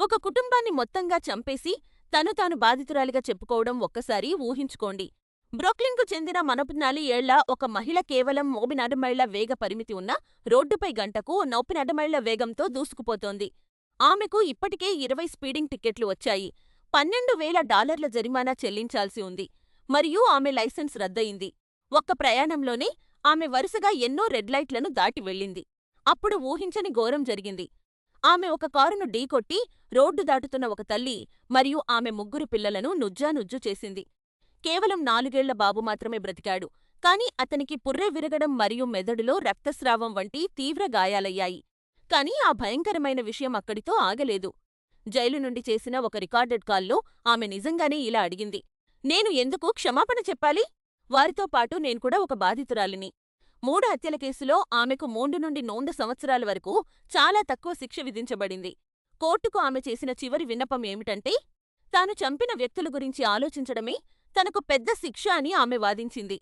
ఒక కుటుంబాన్ని మొత్తంగా చంపేసి తను తాను బాధితురాలిగా చెప్పుకోవడం ఒక్కసారి ఊహించుకోండి. బ్రూక్లిన్‌కు చెందిన 44 ఏళ్ల ఒక మహిళ కేవలం 30 మైళ్ళ వేగ పరిమితి ఉన్న రోడ్డుపై గంటకు 40 మైళ్ళ వేగంతో దూసుకుపోతోంది. ఆమెకు ఇప్పటికే 20 స్పీడింగ్ టిక్కెట్లు వచ్చాయి. $12,000 జరిమానా చెల్లించాల్సి ఉంది. మరియు ఆమె లైసెన్స్ రద్దయింది. ఒక్క ప్రయాణంలోనే ఆమె వరుసగా ఎన్నో రెడ్ లైట్లను దాటి వెళ్ళింది. అప్పుడు ఊహించని ఘోరం జరిగింది. ఆమె ఒక కారును ఢీకొట్టి రోడ్డు దాటుతున్న ఒక తల్లి మరియు ఆమె ముగ్గురు పిల్లలను నుజ్జానుజ్జు చేసింది. కేవలం 4 ఏళ్ల బాబు మాత్రమే బ్రతికాడు. కాని అతనికి పుర్రె విరగడం మరియు మెదడులో రక్తస్రావం వంటి తీవ్ర గాయాలయ్యాయి. కాని ఆ భయంకరమైన విషయం అక్కడితో ఆగలేదు. జైలు నుండి చేసిన ఒక రికార్డెడ్ కాల్లో ఆమె నిజంగానే ఇలా అడిగింది: నేను ఎందుకు క్షమాపణ చెప్పాలి? వారితో పాటు నేను కూడా ఒక బాధితురాలిని. 3 హత్యల కేసులో ఆమెకు 3 నుండి 100 సంవత్సరాల వరకు చాలా తక్కువ శిక్ష విధించబడింది. కోర్టుకు ఆమె చేసిన చివరి విన్నపం ఏమిటంటే, తాను చంపిన వ్యక్తుల గురించి ఆలోచించడమే తనకు పెద్ద శిక్ష అని ఆమె వాదించింది.